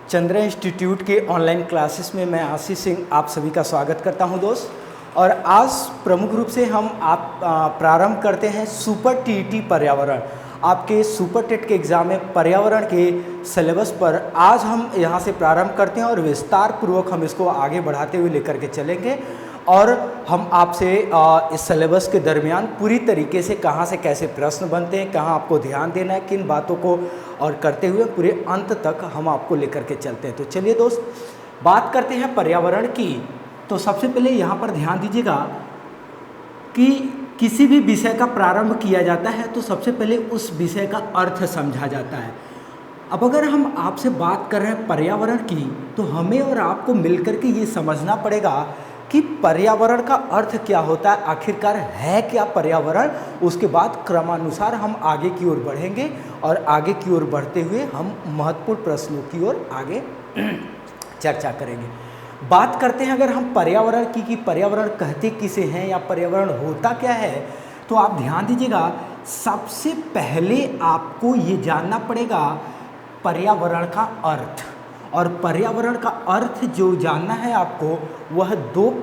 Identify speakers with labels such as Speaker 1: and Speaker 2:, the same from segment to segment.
Speaker 1: Chandra institute के online classes में मैं आशीष सिंह आप सभी का स्वागत करता हूं दोस्त। और आज प्रमुख रूप से हम प्रारंभ करते हैं सुपर टीईटी पर्यावरण। आपके सुपर टेट के एग्ज़ाम में पर्यावरण के सिलेबस पर आज हम यहां से प्रारंभ करते हैं और विस्तार पूर्वक हम इसको आगे बढ़ाते हुए लेकर के चलेंगे। और हम आपसे इस सिलेबस के दरमियान पूरी तरीके से कहाँ से कैसे प्रश्न बनते हैं, कहाँ आपको ध्यान देना है, किन बातों को और करते हुए पूरे अंत तक हम आपको लेकर के चलते हैं। तो चलिए दोस्त, बात करते हैं पर्यावरण की। तो सबसे पहले यहाँ पर ध्यान दीजिएगा कि किसी भी विषय का प्रारंभ किया जाता है तो सबसे पहले उस विषय का अर्थ समझा जाता है। अब अगर हम आपसे बात कर रहे हैं पर्यावरण की, तो हमें और आपको मिलकर के ये समझना पड़ेगा कि पर्यावरण का अर्थ क्या होता है, आखिरकार है क्या पर्यावरण। उसके बाद क्रमानुसार हम आगे की ओर बढ़ेंगे और आगे की ओर बढ़ते हुए हम महत्वपूर्ण प्रश्नों की ओर आगे चर्चा करेंगे। बात करते हैं अगर हम पर्यावरण की कि पर्यावरण कहते किसे हैं या पर्यावरण होता क्या है, तो आप ध्यान दीजिएगा। सबसे पहले आपको ये जानना पड़ेगा पर्यावरण का अर्थ। और पर्यावरण का अर्थ जो जानना है आपको, वह दो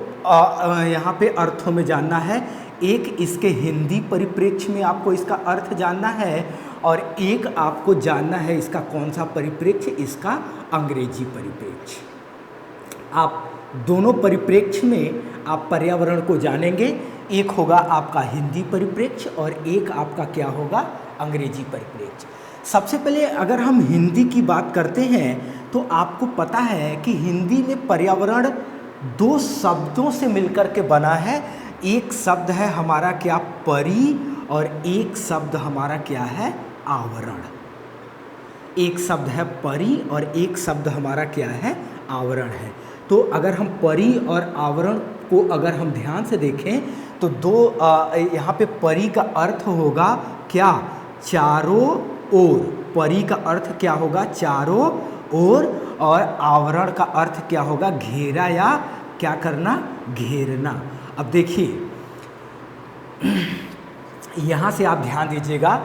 Speaker 1: यहाँ पे अर्थों में जानना है। एक इसके हिंदी परिप्रेक्ष्य में आपको इसका अर्थ जानना है और एक आपको जानना है इसका कौन सा परिप्रेक्ष्य, इसका अंग्रेजी परिप्रेक्ष्य। आप दोनों परिप्रेक्ष्य में आप पर्यावरण को जानेंगे। एक होगा आपका हिंदी परिप्रेक्ष्य और एक आपका क्या होगा, अंग्रेजी परिप्रेक्ष्य। सबसे पहले अगर हम हिंदी की बात करते हैं तो आपको पता है कि हिंदी में पर्यावरण दो शब्दों से मिलकर के बना है। एक शब्द है हमारा क्या, परि, और एक शब्द हमारा क्या है, आवरण। एक शब्द है परि और एक शब्द हमारा क्या है, आवरण है। तो अगर हम परि और आवरण को अगर हम ध्यान से देखें तो यहाँ पे परि का अर्थ होगा क्या, चारों ओर। परि का अर्थ क्या होगा, चारों ओर। और आवरण का अर्थ क्या होगा, घेरा या क्या करना, घेरना। अब देखिए यहाँ से आप ध्यान दीजिएगा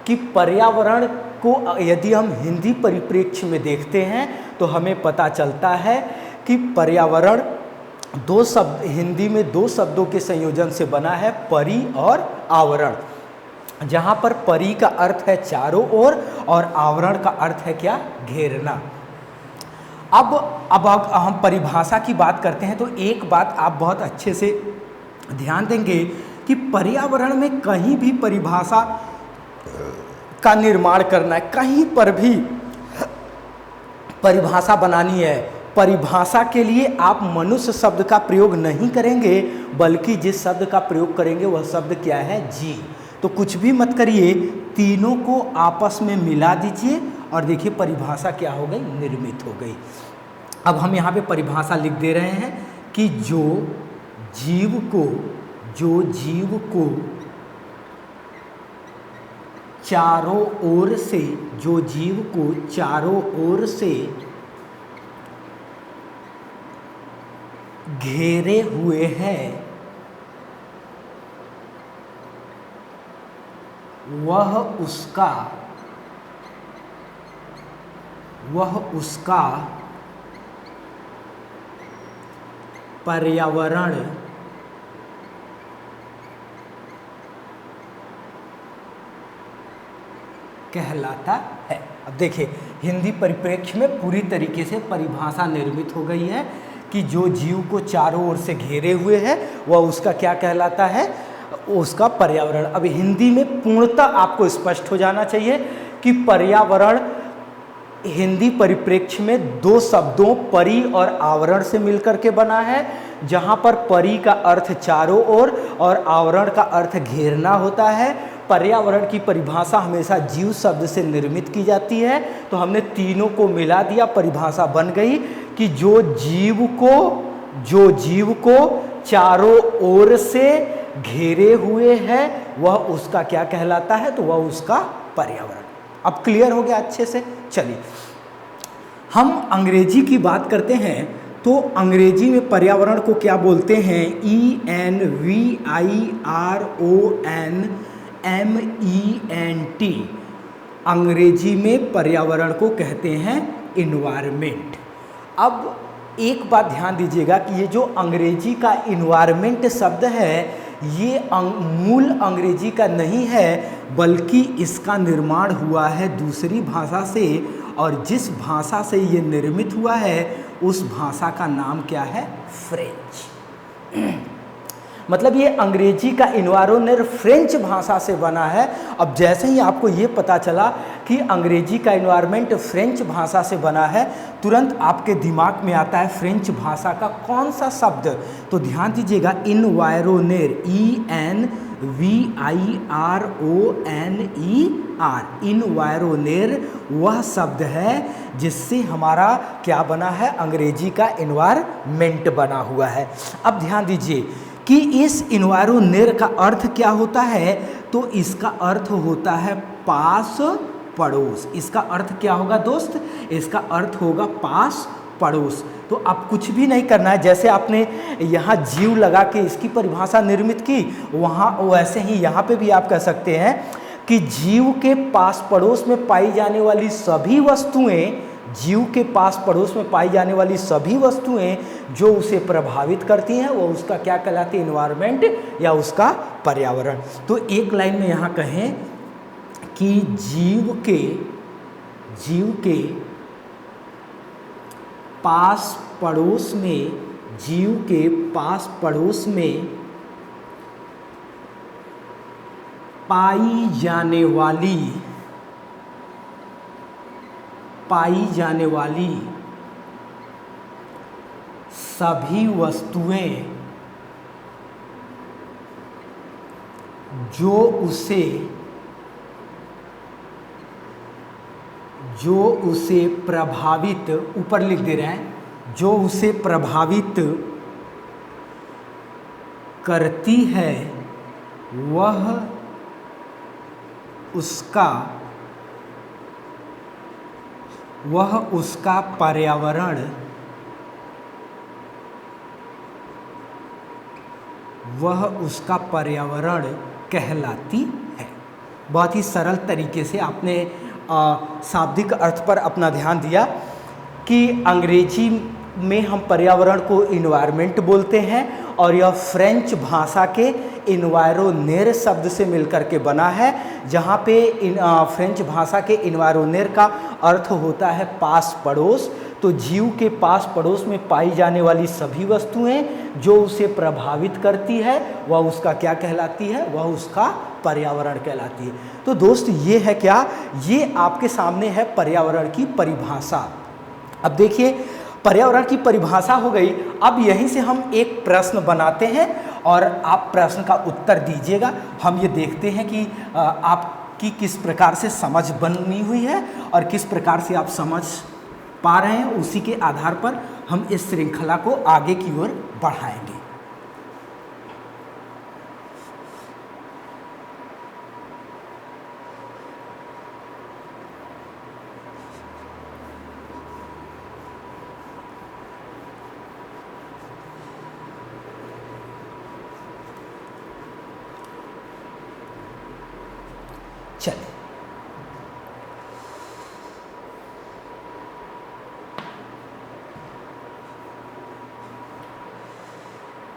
Speaker 1: कि पर्यावरण को यदि हम हिंदी परिप्रेक्ष्य में देखते हैं तो हमें पता चलता है कि पर्यावरण दो शब्द, हिंदी में दो शब्दों के संयोजन से बना है, परि और आवरण। जहाँ पर परि का अर्थ है चारों ओर और आवरण का अर्थ है क्या, घेरना। अब हम परिभाषा की बात करते हैं तो एक बात आप बहुत अच्छे से ध्यान देंगे कि पर्यावरण में कहीं भी परिभाषा का निर्माण करना है, कहीं पर भी परिभाषा बनानी है, परिभाषा के लिए आप मनुष्य शब्द का प्रयोग नहीं करेंगे, बल्कि जिस शब्द का प्रयोग करेंगे वह शब्द क्या है, जी। तो कुछ भी मत करिए, तीनों को आपस में मिला दीजिए और देखिए परिभाषा क्या हो गई, निर्मित हो गई। अब हम यहाँ पे परिभाषा लिख दे रहे हैं कि जो जीव को चारों ओर से, जो जीव को चारों ओर से घेरे हुए हैं, वह उसका पर्यावरण कहलाता है। अब देखिए हिंदी परिप्रेक्ष्य में पूरी तरीके से परिभाषा निर्मित हो गई है कि जो जीव को चारों ओर से घेरे हुए है वह उसका क्या कहलाता है, उसका पर्यावरण। अब हिंदी में पूर्णतः आपको स्पष्ट हो जाना चाहिए कि पर्यावरण हिंदी परिप्रेक्ष्य में दो शब्दों परि और आवरण से मिलकर के बना है, जहाँ पर परि का अर्थ चारों ओर और आवरण का अर्थ घेरना होता है। पर्यावरण की परिभाषा हमेशा जीव शब्द से निर्मित की जाती है, तो हमने तीनों को मिला दिया, परिभाषा बन गई कि जो जीव को चारों ओर से घेरे हुए है वह उसका क्या कहलाता है, तो वह उसका पर्यावरण। अब क्लियर हो गया अच्छे से। चलिए हम अंग्रेजी की बात करते हैं तो अंग्रेजी में पर्यावरण को क्या बोलते हैं, ENVIRONMENT। अंग्रेजी में पर्यावरण को कहते हैं इन्वायरमेंट। अब एक बात ध्यान दीजिएगा कि ये जो अंग्रेजी का इन्वायरमेंट शब्द है ये मूल अंग्रेजी का नहीं है, बल्कि इसका निर्माण हुआ है दूसरी भाषा से, और जिस भाषा से ये निर्मित हुआ है उस भाषा का नाम क्या है? फ्रेंच। मतलब ये अंग्रेजी का इन्वायरमेंट फ्रेंच भाषा से बना है। अब जैसे ही आपको ये पता चला कि अंग्रेजी का इन्वायरमेंट फ्रेंच भाषा से बना है, तुरंत आपके दिमाग में आता है फ्रेंच भाषा का कौन सा शब्द? तो ध्यान दीजिएगा, इन्वायरोनेर, ENVIRONER, इन्वायरोनेर वह शब्द है जिससे हमारा क्या बना है? अंग्रेजी का इन्वायरमेंट बना हुआ है। अब ध्यान दीजिए कि इस इन्वायरोनेर का अर्थ क्या होता है? तो इसका अर्थ होता है पास पड़ोस। इसका अर्थ क्या होगा दोस्त? इसका अर्थ होगा पास पड़ोस। तो अब कुछ भी नहीं करना है, जैसे आपने यहाँ जीव लगा के इसकी परिभाषा निर्मित की, वहाँ वैसे ही यहाँ पे भी आप कह सकते हैं कि जीव के पास पड़ोस में पाई जाने वाली सभी वस्तुएं, जीव के पास पड़ोस में पाई जाने वाली सभी वस्तुएं जो उसे प्रभावित करती हैं वो उसका क्या कहलाती है? एनवायरनमेंट या उसका पर्यावरण। तो एक लाइन में यहाँ कहें कि जीव के पास पड़ोस में, जीव के पास पड़ोस में पाई जाने वाली सभी वस्तुएं जो उसे प्रभावित, ऊपर लिख दे रहे हैं, जो उसे प्रभावित करती है वह उसका पर्यावरण, वह उसका पर्यावरण कहलाती है। बहुत ही सरल तरीके से आपने शाब्दिक अर्थ पर अपना ध्यान दिया कि अंग्रेजी में हम पर्यावरण को इन्वायरमेंट बोलते हैं और यह फ्रेंच भाषा के इन्वायरोनेर शब्द से मिलकर के बना है, जहाँ पे फ्रेंच भाषा के इन्वायरोनेर का अर्थ होता है पास पड़ोस। तो जीव के पास पड़ोस में पाई जाने वाली सभी वस्तुएं जो उसे प्रभावित करती है वह उसका क्या कहलाती है? वह उसका पर्यावरण कहलाती है। तो दोस्त ये है क्या? ये आपके सामने है पर्यावरण की परिभाषा। अब देखिए पर्यावरण की परिभाषा हो गई। अब यहीं से हम एक प्रश्न बनाते हैं और आप प्रश्न का उत्तर दीजिएगा। हम ये देखते हैं कि आपकी किस प्रकार से समझ बनी हुई है और किस प्रकार से आप समझ पा रहे हैं। उसी के आधार पर हम इस श्रृंखला को आगे की ओर बढ़ाएंगे।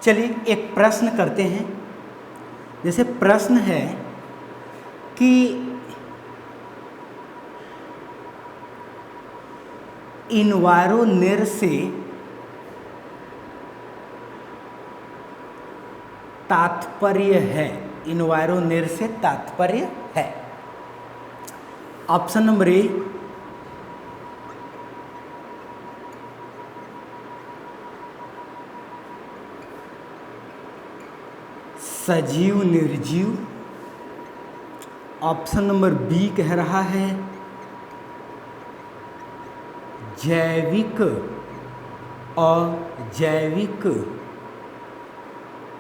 Speaker 1: चलिए एक प्रश्न करते हैं। जैसे प्रश्न है कि इन्वायरोनेर से तात्पर्य है, इन्वायरोनेर से तात्पर्य है। ऑप्शन नंबर ए, सजीव निर्जीव। ऑप्शन नंबर बी कह रहा है जैविक और जैविक।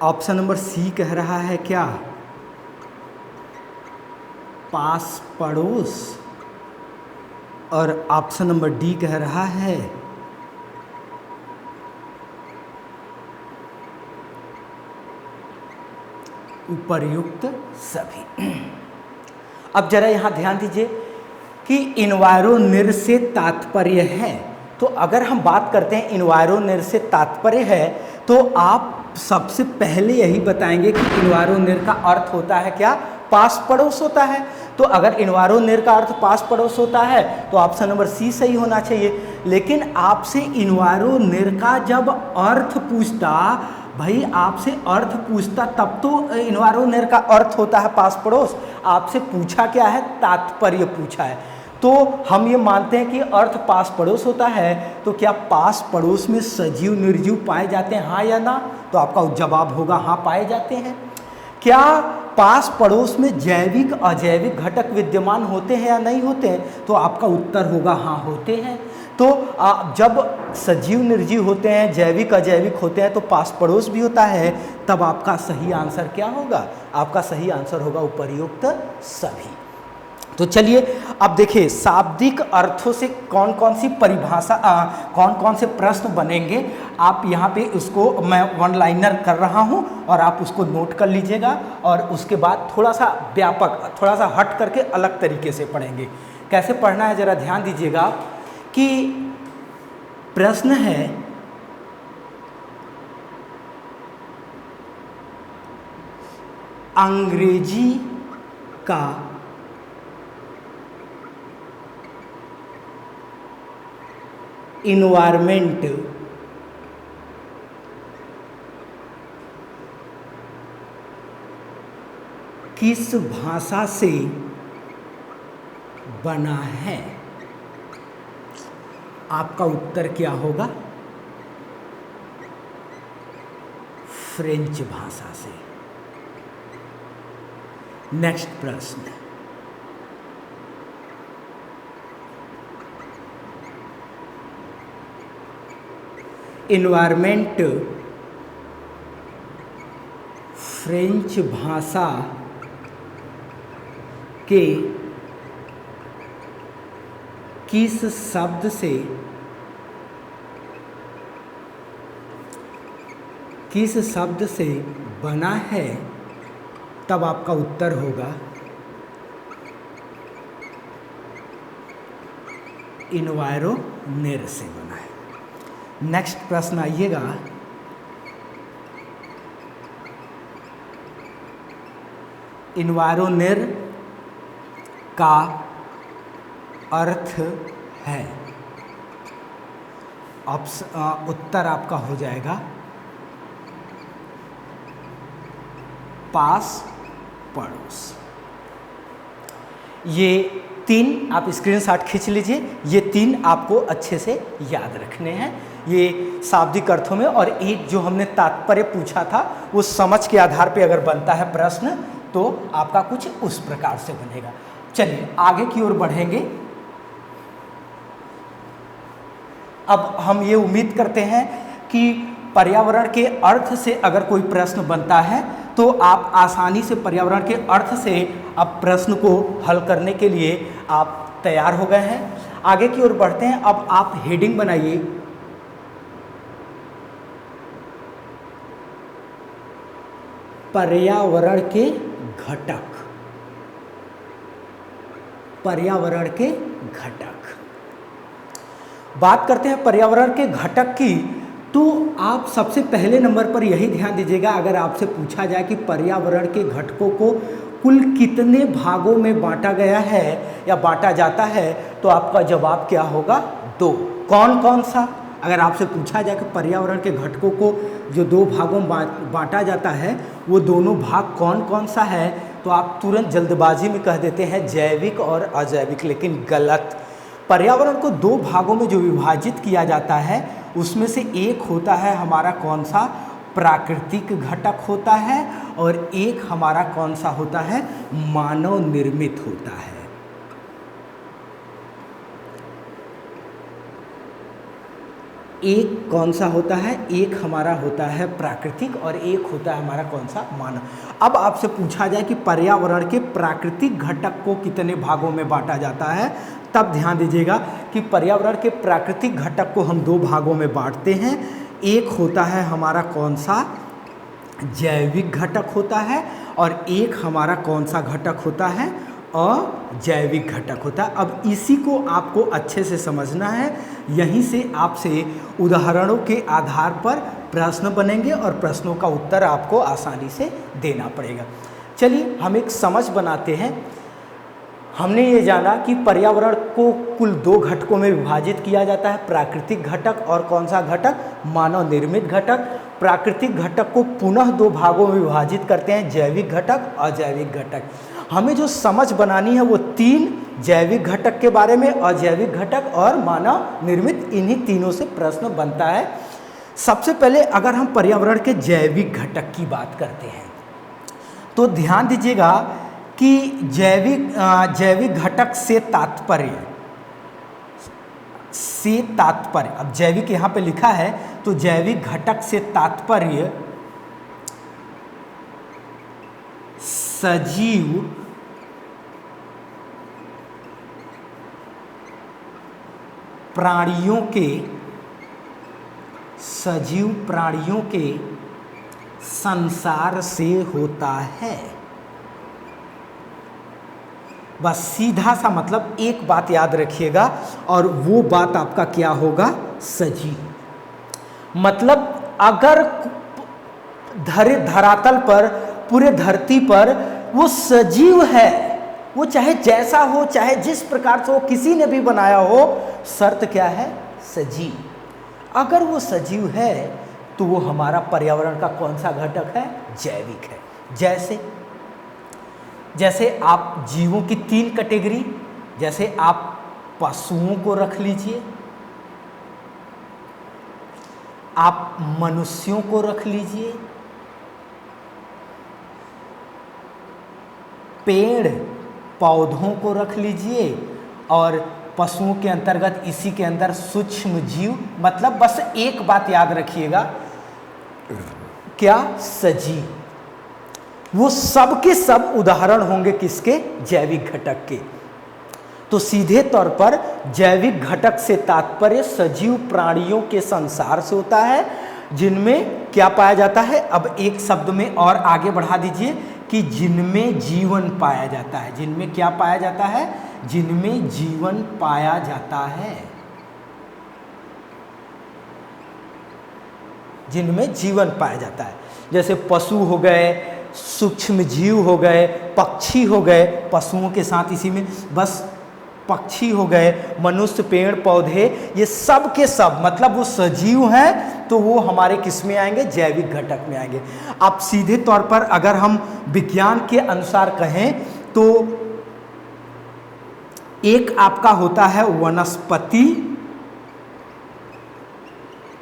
Speaker 1: ऑप्शन नंबर सी कह रहा है क्या? पास पड़ोस। और ऑप्शन नंबर डी कह रहा है उपर्युक्त सभी। अब जरा यहाँ ध्यान दीजिए कि इन्वायरोनिर से तात्पर्य है। तो अगर हम बात करते हैं इन्वायरोनिर से तात्पर्य है, तो आप सबसे पहले यही बताएंगे कि इन्वायरोनिर का अर्थ होता है क्या? पास पड़ोस होता है। तो अगर इन्वायरोनिर का अर्थ पास पड़ोस होता है तो ऑप्शन नंबर सी सही होना चाहिए। लेकिन आपसे इन्वायरोनिर का जब अर्थ पूछता, भाई आपसे अर्थ पूछता तब तो इन्वायरोनिर का अर्थ होता है पास पड़ोस। आपसे पूछा क्या है? तात्पर्य पूछा है। तो हम ये मानते हैं कि अर्थ पास पड़ोस होता है। तो क्या पास पड़ोस में सजीव निर्जीव पाए जाते हैं, हाँ या ना? तो आपका जवाब होगा हाँ, पाए जाते हैं। क्या पास पड़ोस में जैविक अजैविक घटक विद्यमान होते हैं या नहीं होते हैं? तो आपका उत्तर होगा हाँ, होते हैं। तो जब सजीव निर्जीव होते हैं, जैविक अजैविक होते हैं, तो पास पड़ोस भी होता है। तब आपका सही आंसर क्या होगा? आपका सही आंसर होगा उपर्युक्त सभी। तो चलिए अब देखिए शाब्दिक अर्थों से कौन कौन सी परिभाषा कौन कौन से प्रश्न बनेंगे। आप यहाँ पे उसको मैं वन लाइनर कर रहा हूँ और आप उसको नोट कर लीजिएगा, और उसके बाद थोड़ा सा व्यापक, थोड़ा सा हट करके अलग तरीके से पढ़ेंगे। कैसे पढ़ना है ज़रा ध्यान दीजिएगा कि प्रश्न है अंग्रेजी का इन्वायरमेंट किस भाषा से बना है? आपका उत्तर क्या होगा? फ्रेंच भाषा से। नेक्स्ट प्रश्न, इन्वायरमेंट फ्रेंच भाषा के किस शब्द से बना है? तब आपका उत्तर होगा इन्वायरोनिर से बना है। नेक्स्ट प्रश्न आइएगा, इन्वायरोनिर का अर्थ है, उत्तर आपका हो जाएगा पास पड़ोस। ये तीन आप स्क्रीनशॉट खींच लीजिए, ये तीन आपको अच्छे से याद रखने हैं, ये शाब्दिक अर्थों में। और एक जो हमने तात्पर्य पूछा था वो समझ के आधार पे अगर बनता है प्रश्न तो आपका कुछ उस प्रकार से बनेगा। चलिए आगे की ओर बढ़ेंगे। अब हम ये उम्मीद करते हैं कि पर्यावरण के अर्थ से अगर कोई प्रश्न बनता है तो आप आसानी से पर्यावरण के अर्थ से अब प्रश्न को हल करने के लिए आप तैयार हो गए हैं। आगे की ओर बढ़ते हैं। अब आप हेडिंग बनाइए, पर्यावरण के घटक। पर्यावरण के घटक, बात करते हैं पर्यावरण के घटक की, तो आप सबसे पहले नंबर पर यही ध्यान दीजिएगा, अगर आपसे पूछा जाए कि पर्यावरण के घटकों को कुल कितने भागों में बांटा गया है या बांटा जाता है, तो आपका जवाब क्या होगा? 2। कौन कौन सा? अगर आपसे पूछा जाए कि पर्यावरण के घटकों को जो 2 भागों में बांटा जाता है वो दोनों भाग कौन कौन सा है, तो आप तुरंत जल्दबाजी में कह देते हैं जैविक और अजैविक, लेकिन गलत। पर्यावरण को 2 भागों में जो विभाजित किया जाता है उसमें से एक होता है हमारा कौन सा? प्राकृतिक घटक होता है, और एक हमारा कौन सा होता है? मानव निर्मित होता है। एक कौन सा होता है? एक हमारा होता है प्राकृतिक और एक होता है हमारा कौन सा? मानव। अब आपसे पूछा जाए कि पर्यावरण के प्राकृतिक घटक को कितने भागों में बांटा जाता है, तब ध्यान दीजिएगा कि पर्यावरण के प्राकृतिक घटक को हम 2 भागों में बांटते हैं। एक होता है हमारा कौन सा? जैविक घटक होता है, और एक हमारा कौन सा घटक होता है? अजैविक घटक होता है। अब इसी को आपको अच्छे से समझना है, यहीं से आपसे उदाहरणों के आधार पर प्रश्न बनेंगे और प्रश्नों का उत्तर आपको आसानी से देना पड़ेगा। चलिए हम एक समझ बनाते हैं। हमने ये जाना कि पर्यावरण को कुल 2 घटकों में विभाजित किया जाता है, प्राकृतिक घटक और कौन सा घटक, मानव निर्मित घटक। प्राकृतिक घटक को पुनः 2 भागों में विभाजित करते हैं, जैविक घटक, अजैविक घटक। हमें जो समझ बनानी है वो 3 जैविक घटक के बारे में, अजैविक घटक और मानव निर्मित, इन्हीं तीनों से प्रश्न बनता है। सबसे पहले अगर हम पर्यावरण के जैविक घटक की बात करते हैं तो ध्यान दीजिएगा कि जैविक घटक से तात्पर्य, अब जैविक यहाँ पे लिखा है तो जैविक घटक से तात्पर्य सजीव प्राणियों के संसार से होता है। बस सीधा सा मतलब एक बात याद रखिएगा और वो बात आपका क्या होगा, सजीव। मतलब अगर धरातल पर, पूरे धरती पर वो सजीव है, वो चाहे जैसा हो, चाहे जिस प्रकार से हो, किसी ने भी बनाया हो, शर्त क्या है, सजीव। अगर वो सजीव है तो वो हमारा पर्यावरण का कौन सा घटक है, जैविक है। जैसे आप जीवों की 3 कैटेगरी, जैसे आप पशुओं को रख लीजिए, आप मनुष्यों को रख लीजिए, पेड़ पौधों को रख लीजिए, और पशुओं के अंतर्गत इसी के अंदर सूक्ष्म जीव। मतलब बस एक बात याद रखिएगा, क्या, सजीव। वो सब के सब उदाहरण होंगे किसके, जैविक घटक के। तो सीधे तौर पर जैविक घटक से तात्पर्य सजीव प्राणियों के संसार से होता है, जिनमें क्या पाया जाता है। अब एक शब्द में और आगे बढ़ा दीजिए कि जिनमें जीवन पाया जाता है। जिनमें क्या पाया जाता है, जिनमें जीवन पाया जाता है, जिनमें जीवन पाया जाता है। जैसे पशु हो गए, सूक्ष्म जीव हो गए, पक्षी हो गए, पशुओं के साथ इसी में बस पक्षी हो गए, मनुष्य, पेड़ पौधे, ये सब के सब मतलब वो सजीव हैं, तो वो हमारे किस में आएंगे, जैविक घटक में आएंगे। आप सीधे तौर पर अगर हम विज्ञान के अनुसार कहें तो एक आपका होता है वनस्पति,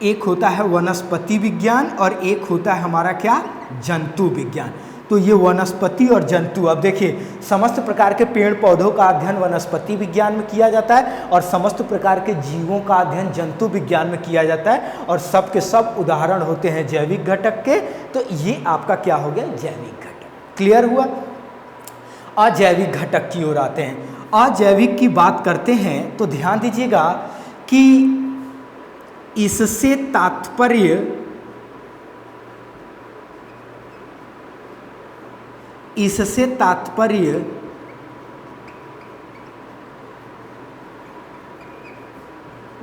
Speaker 1: एक होता है वनस्पति विज्ञान और एक होता है हमारा क्या, जंतु विज्ञान। तो ये वनस्पति और जंतु, अब देखिए समस्त प्रकार के पेड़ पौधों का अध्ययन वनस्पति विज्ञान में किया जाता है और समस्त प्रकार के जीवों का अध्ययन जंतु विज्ञान में किया जाता है, और सब के सब उदाहरण होते हैं जैविक घटक के। तो ये आपका क्या हो गया, जैविक घटक। क्लियर हुआ। अजैविक घटक की ओर आते हैं। अजैविक की बात करते हैं तो ध्यान दीजिएगा कि इससे तात्पर्य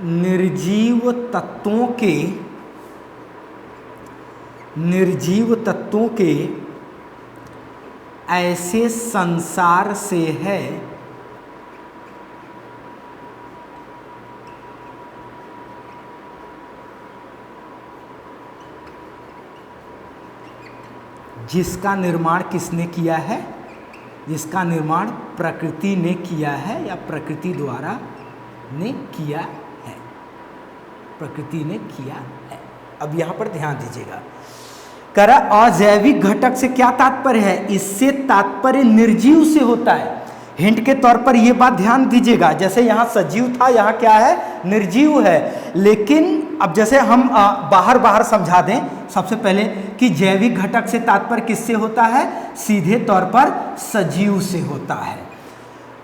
Speaker 1: निर्जीव तत्वों के ऐसे संसार से है जिसका निर्माण किसने किया है, जिसका निर्माण प्रकृति ने किया है या प्रकृति द्वारा ने किया है, प्रकृति ने किया है। अब यहाँ पर ध्यान दीजिएगा, कह रहा अजैविक घटक से क्या तात्पर्य है, इससे तात्पर्य निर्जीव से होता है। हिंट के तौर पर यह बात ध्यान दीजिएगा, जैसे यहाँ सजीव था, यहाँ क्या है, निर्जीव है। लेकिन अब जैसे हम बाहर समझा दें सबसे पहले कि जैविक घटक से तात्पर्य किससे होता है, सीधे तौर पर सजीव से होता है।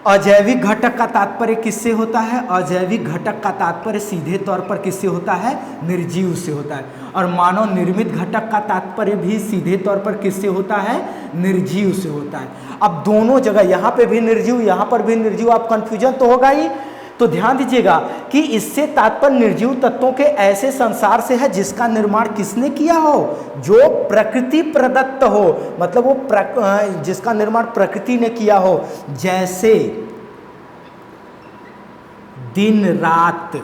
Speaker 1: अजैविक घटक का तात्पर्य किससे होता है? अजैविक घटक का तात्पर्य सीधे तौर पर किससे होता है? निर्जीव से होता है। और मानव निर्मित घटक का तात्पर्य भी सीधे तौर पर किससे होता है? निर्जीव से होता है। अब दोनों जगह, यहाँ पे भी निर्जीव, यहाँ पर भी निर्जीव, आप कंफ्यूजन तो होगा ही। तो ध्यान दीजिएगा कि इससे तात्पर्य निर्जीव तत्वों के ऐसे संसार से है जिसका निर्माण किसने किया हो? जो प्रकृति प्रदत्त हो, मतलब वो जिसका निर्माण प्रकृति ने किया हो। जैसे दिन रात,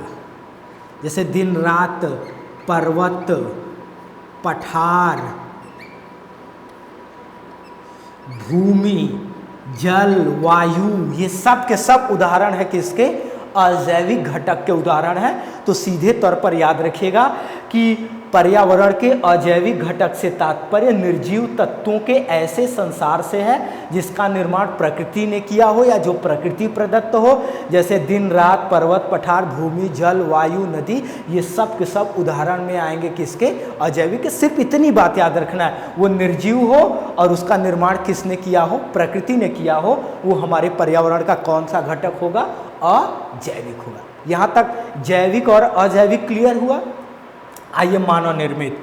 Speaker 1: जैसे दिन रात, पर्वत, पठार, भूमि, जल, वायु, ये सब के सब उदाहरण है किसके? अजैविक घटक के उदाहरण है। तो सीधे तौर पर याद रखिएगा कि पर्यावरण के अजैविक घटक से तात्पर्य निर्जीव तत्वों के ऐसे संसार से है जिसका निर्माण प्रकृति ने किया हो या जो प्रकृति प्रदत्त हो। जैसे दिन रात, पर्वत, पठार, भूमि, जल, वायु, नदी, ये सब के सब उदाहरण में आएंगे किसके? अजैविक के। सिर्फ इतनी बात याद रखना है, वो निर्जीव हो और उसका निर्माण किसने किया हो? प्रकृति ने किया हो। वो हमारे पर्यावरण का कौन सा घटक होगा? अजैविक होगा। यहाँ तक जैविक और अजैविक क्लियर हुआ। आइए मानव निर्मित।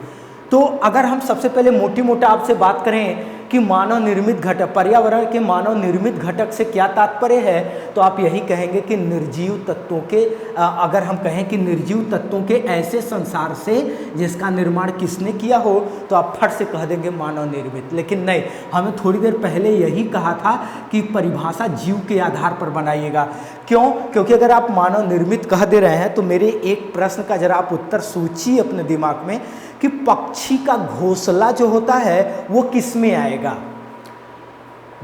Speaker 1: तो अगर हम सबसे पहले मोटी मोटा आपसे बात करें कि मानव निर्मित घटक, पर्यावरण के मानव निर्मित घटक से क्या तात्पर्य है, तो आप यही कहेंगे कि निर्जीव तत्वों के, अगर हम कहें कि निर्जीव तत्वों के ऐसे संसार से जिसका निर्माण किसने किया हो, तो आप फट से कह देंगे मानव निर्मित। लेकिन नहीं, हमें थोड़ी देर पहले यही कहा था कि परिभाषा जीव के आधार पर बनाइएगा। क्यों? क्योंकि अगर आप मानव निर्मित कह दे रहे हैं तो मेरे एक प्रश्न का जरा आप उत्तर सोचिए अपने दिमाग में कि पक्षी का घोंसला जो होता है वो किस में आएगा?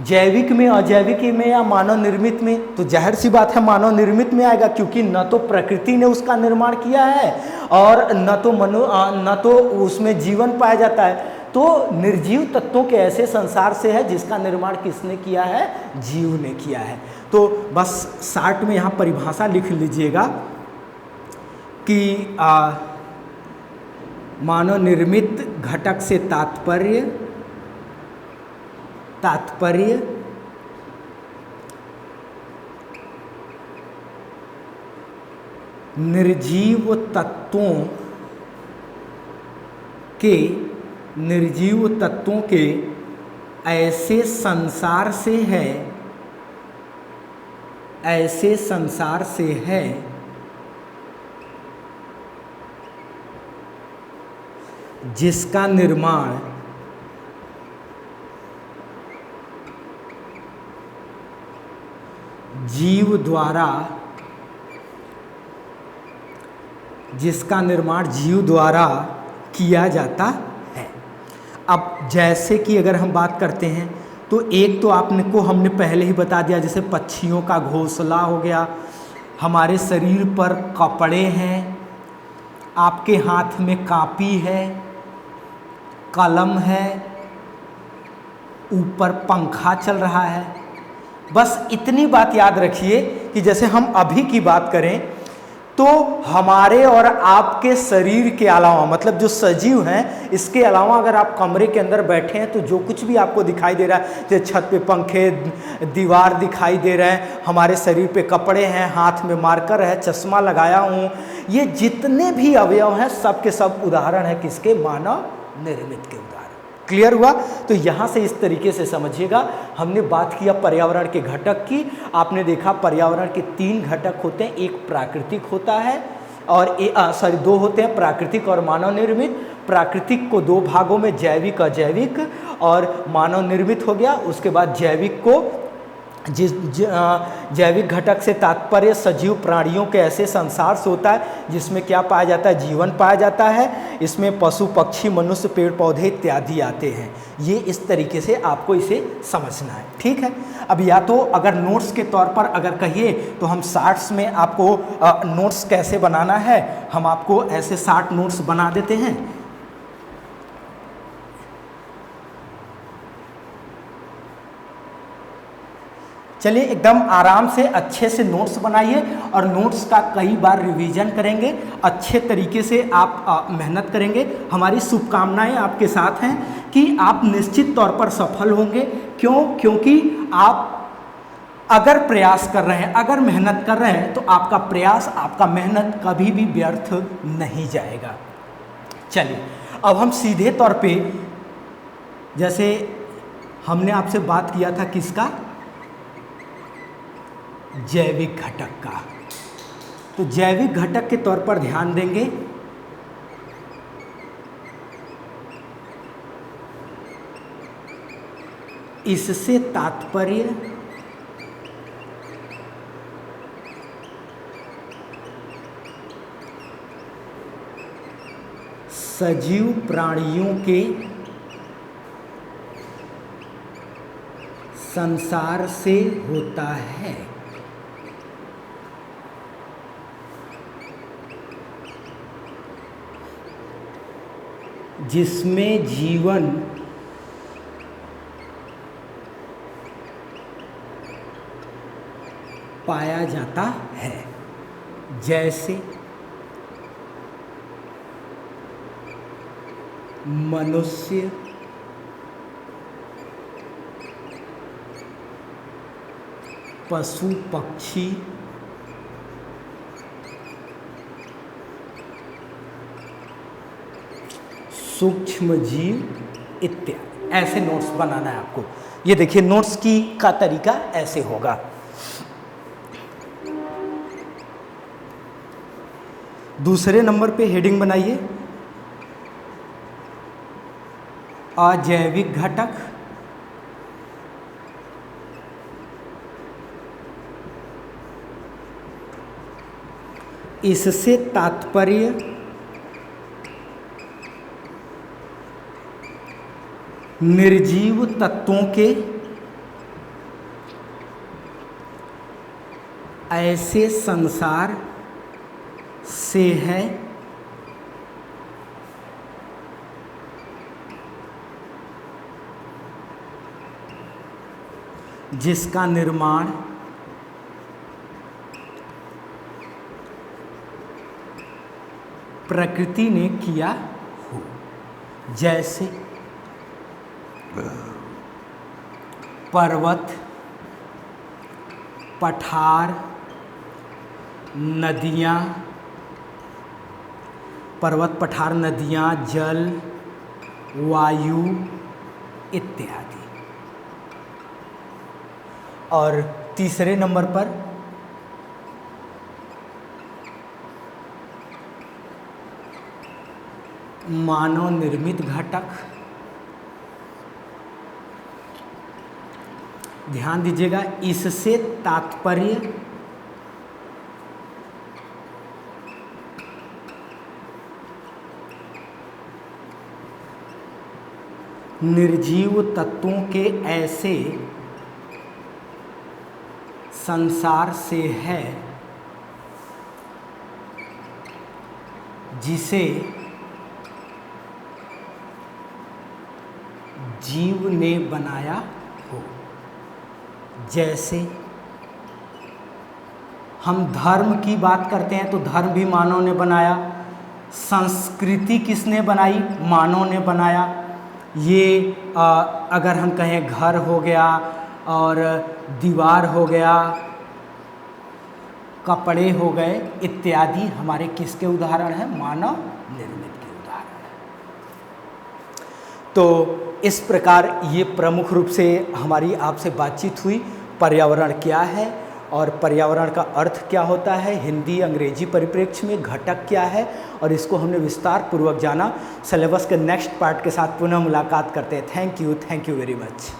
Speaker 1: जैविक में, अजैविक में या मानव निर्मित में? तो जाहिर सी बात है मानव निर्मित में आएगा, क्योंकि न तो प्रकृति ने उसका निर्माण किया है और न तो उसमें जीवन पाया जाता है। तो निर्जीव तत्वों के ऐसे संसार से है जिसका निर्माण किसने किया है? जीव ने किया है। तो बस शार्ट में यहाँ परिभाषा लिख लीजिएगा कि मानव निर्मित घटक से तात्पर्य निर्जीव तत्वों के ऐसे संसार से है जिसका निर्माण जीव द्वारा किया जाता है। अब जैसे कि अगर हम बात करते हैं तो एक तो हमने पहले ही बता दिया, जैसे पक्षियों का घोंसला हो गया, हमारे शरीर पर कपड़े हैं, आपके हाथ में कॉपी है, कलम है, ऊपर पंखा चल रहा है। बस इतनी बात याद रखिए कि जैसे हम अभी की बात करें तो हमारे और आपके शरीर के अलावा, मतलब जो सजीव हैं, इसके अलावा अगर आप कमरे के अंदर बैठे हैं तो जो कुछ भी आपको दिखाई दे रहा है, जैसे छत पे पंखे, दीवार दिखाई दे रहे हैं, हमारे शरीर पे कपड़े हैं, हाथ में मार्कर है, चश्मा लगाया हूँ, ये जितने भी अवयव हैं सब के सब उदाहरण है किसके? मानव निर्मित के उदाहरण। क्लियर हुआ? तो यहाँ से इस तरीके से समझिएगा, हमने बात किया पर्यावरण के घटक की। आपने देखा पर्यावरण के 3 घटक होते हैं, एक प्राकृतिक होता है और 2 होते हैं, प्राकृतिक और मानव निर्मित। प्राकृतिक को 2 भागों में, जैविक, अजैविक, और मानव निर्मित हो गया। उसके बाद जैविक को, जैविक घटक से तात्पर्य सजीव प्राणियों के ऐसे संसार से होता है जिसमें क्या पाया जाता है? जीवन पाया जाता है। इसमें पशु, पक्षी, मनुष्य, पेड़ पौधे इत्यादि आते हैं। ये इस तरीके से आपको इसे समझना है, ठीक है। अब या तो अगर नोट्स के तौर पर अगर कहिए तो हम शार्ट्स में आपको नोट्स कैसे बनाना है, हम आपको ऐसे 60 नोट्स बना देते हैं। चलिए एकदम आराम से अच्छे से नोट्स बनाइए और नोट्स का कई बार रिवीजन करेंगे, अच्छे तरीके से आप मेहनत करेंगे। हमारी शुभकामनाएं आपके साथ हैं कि आप निश्चित तौर पर सफल होंगे। क्यों? क्योंकि आप अगर प्रयास कर रहे हैं, अगर मेहनत कर रहे हैं, तो आपका प्रयास, आपका मेहनत कभी भी व्यर्थ नहीं जाएगा। चलिए अब हम सीधे तौर पे, जैसे हमने आपसे बात किया था किसका, जैविक घटक का, तो जैविक घटक के तौर पर ध्यान देंगे। इससे तात्पर्य सजीव प्राणियों के संसार से होता है। जिसमें जीवन पाया जाता है, जैसे मनुष्य, पशु पक्षी, सूक्ष्म जीव इत्यादि। ऐसे नोट्स बनाना है आपको। ये देखिए नोट्स की का तरीका ऐसे होगा। दूसरे नंबर पे हेडिंग बनाइए, अजैविक घटक, इससे तात्पर्य निर्जीव तत्वों के ऐसे संसार से है जिसका निर्माण प्रकृति ने किया हो, जैसे पर्वत, पठार, नदियाँ, पर्वत पठार नदियाँ, जल, वायु इत्यादि। और तीसरे नंबर पर मानव निर्मित घटक। ध्यान दीजिएगा, इससे तात्पर्य निर्जीव तत्वों के ऐसे संसार से है जिसे जीव ने बनाया हो। जैसे हम धर्म की बात करते हैं तो धर्म भी मानव ने बनाया, संस्कृति किसने बनाई, मानव ने बनाया। ये अगर हम कहें घर हो गया और दीवार हो गया, कपड़े हो गए इत्यादि, हमारे किसके उदाहरण हैं, मानव निर्मित के उदाहरण हैं। तो इस प्रकार ये प्रमुख रूप से हमारी आपसे बातचीत हुई। पर्यावरण क्या है और पर्यावरण का अर्थ क्या होता है, हिंदी अंग्रेजी परिप्रेक्ष्य में घटक क्या है, और इसको हमने विस्तार पूर्वक जाना। सिलेबस के नेक्स्ट पार्ट के साथ पुनः मुलाकात करते हैं। Thank you very much.